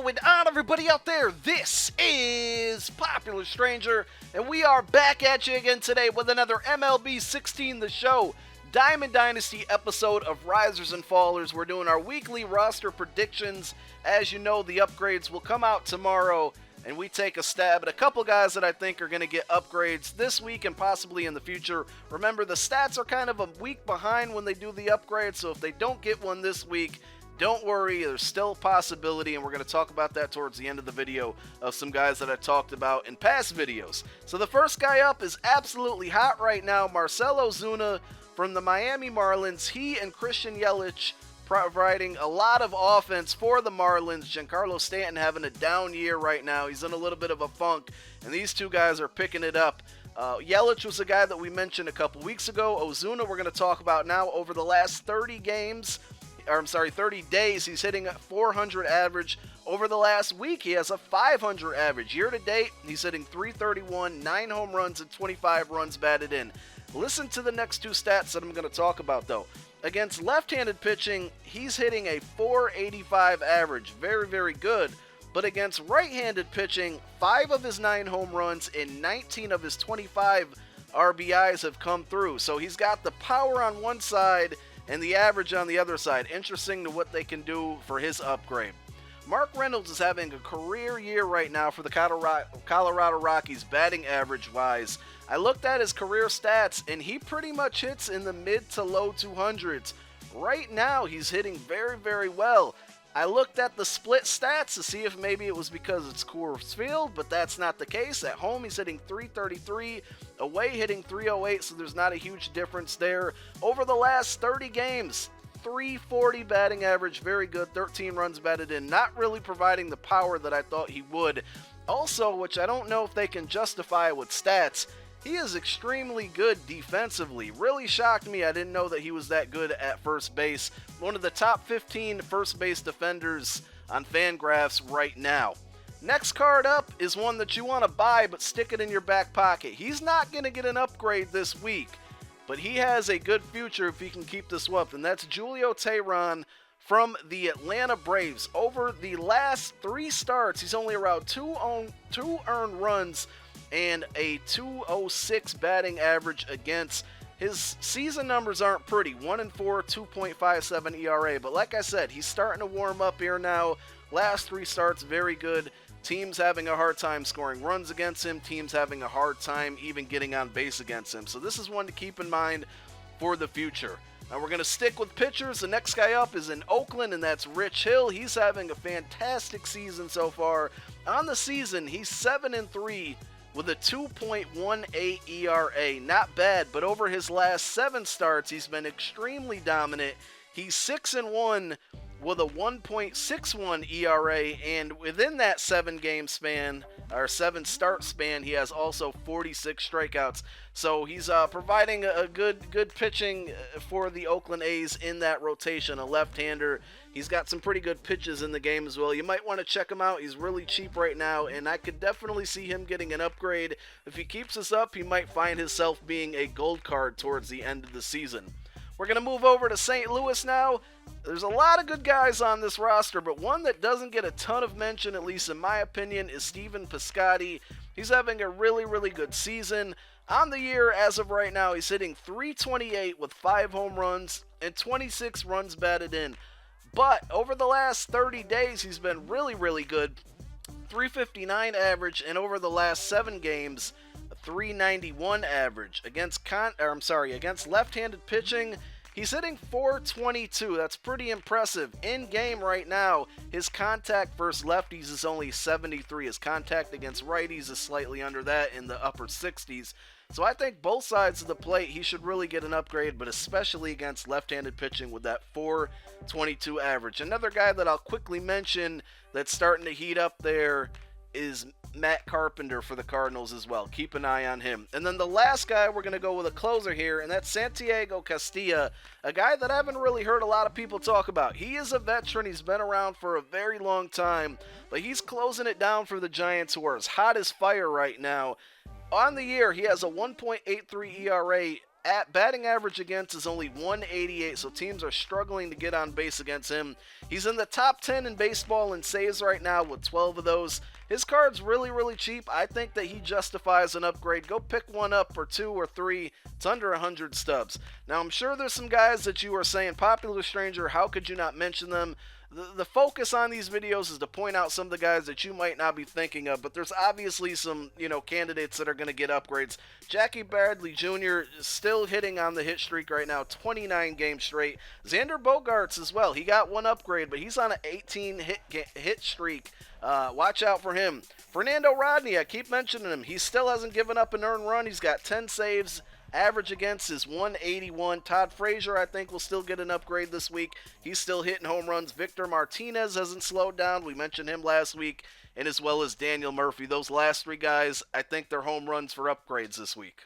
going on, everybody out there? This is Popular Stranger, and we are back at you again today with another MLB 16 The Show Diamond Dynasty episode of Risers and Fallers. We're doing our weekly roster predictions. As you know, the upgrades will come out tomorrow, and we take a stab at a couple guys that I think are going to get upgrades this week and possibly in the future. Remember, the stats are kind of a week behind when they do the upgrades, so if they don't get one this week, don't worry, there's still a possibility, and we're going to talk about that towards the end of the video of some guys that I talked about in past videos. So the first guy up is absolutely hot right now, Marcell Ozuna from the Miami Marlins. He and Christian Yelich providing a lot of offense for the Marlins. Giancarlo Stanton having a down year right now. He's in a little bit of a funk, and these two guys are picking it up. Yelich was a guy that we mentioned a couple weeks ago. Ozuna we're going to talk about now. Over the last 30 days, he's hitting a 400 average. Over the last week, he has a 500 average. Year to date, he's hitting 331, 9 home runs, and 25 runs batted in. Listen to the next two stats that I'm going to talk about, though. Against left-handed pitching, he's hitting a 485 average. Very, very good. But against right-handed pitching, 5 of his 9 home runs and 19 of his 25 RBIs have come through. So he's got the power on one side and the average on the other side. Interesting to what they can do for his upgrade. Mark Reynolds is having a career year right now for the Colorado Rockies, batting average-wise. I looked at his career stats, and he pretty much hits in the mid to low 200s. Right now, he's hitting very, very well. I looked at the split stats to see if maybe it was because it's Coors Field, but that's not the case. At home, he's hitting 333, away hitting 308, so there's not a huge difference there. Over the last 30 games, 340 batting average, very good, 13 runs batted in, not really providing the power that I thought he would. Also, which I don't know if they can justify with stats, he is extremely good defensively. Really shocked me. I didn't know that he was that good at first base. One of the top 15 first base defenders on Fangraphs right now. Next card up is one that you want to buy, but stick it in your back pocket. He's not going to get an upgrade this week, but he has a good future if he can keep this up, and that's Julio Teheran from the Atlanta Braves. Over the last 3 starts, he's only around 2 earned runs and a 206 batting average against. His season numbers aren't pretty. 1-4, 2.57 ERA. But like I said, he's starting to warm up here now. Last 3 starts, very good. Teams having a hard time scoring runs against him. Teams having a hard time even getting on base against him. So this is one to keep in mind for the future. Now we're going to stick with pitchers. The next guy up is in Oakland, and that's Rich Hill. He's having a fantastic season so far. On the season, he's 7-3 with a 2.18 ERA. Not bad, but over his last 7 starts, he's been extremely dominant. He's 6-1 with a 1.61 ERA, and within that 7-game span, or 7-start span, he has also 46 strikeouts. So he's providing a good pitching for the Oakland A's in that rotation, a left-hander. He's got some pretty good pitches in the game as well. You might want to check him out. He's really cheap right now, and I could definitely see him getting an upgrade. If he keeps this up, he might find himself being a gold card towards the end of the season. We're going to move over to St. Louis now. There's a lot of good guys on this roster, but one that doesn't get a ton of mention, at least in my opinion, is Stephen Piscotty. He's having a really, really good season. On the year, as of right now, he's hitting 328 with 5 home runs and 26 runs batted in. But over the last 30 days, he's been really, really good. 359 average, and over the last 7 games, a 391 average. Against left-handed pitching, he's hitting 422. That's pretty impressive. In game right now, his contact versus lefties is only 73. His contact against righties is slightly under that, in the upper 60s. So I think both sides of the plate, he should really get an upgrade, but especially against left-handed pitching with that 422 average. Another guy that I'll quickly mention that's starting to heat up there is Matt Carpenter for the Cardinals as well. Keep an eye on him. And then the last guy, we're going to go with a closer here, and that's Santiago Castilla, a guy that I haven't really heard a lot of people talk about. He is a veteran. He's been around for a very long time, but he's closing it down for the Giants, who are as hot as fire right now. On the year, he has a 1.83 ERA batting average against is only 188, so teams are struggling to get on base against him. He's in the top 10 in baseball in saves right now with 12 of those. His card's really, really cheap. I think that he justifies an upgrade. Go pick one up for 2 or 3. It's under 100 stubs. Now, I'm sure there's some guys that you are saying, Popular Stranger, how could you not mention them? The focus on these videos is to point out some of the guys that you might not be thinking of, but there's obviously some, candidates that are going to get upgrades. Jackie Bradley Jr. is still hitting on the hit streak right now, 29 games straight. Xander Bogaerts as well. He got one upgrade, but he's on an 18 hit streak. Watch out for him. Fernando Rodney, I keep mentioning him. He still hasn't given up an earned run. He's got 10 saves. Average against is 181. Todd Frazier, I think, will still get an upgrade this week. He's still hitting home runs. Victor Martinez hasn't slowed down. We mentioned him last week. And as well as Daniel Murphy. Those last 3 guys, I think they're home runs for upgrades this week.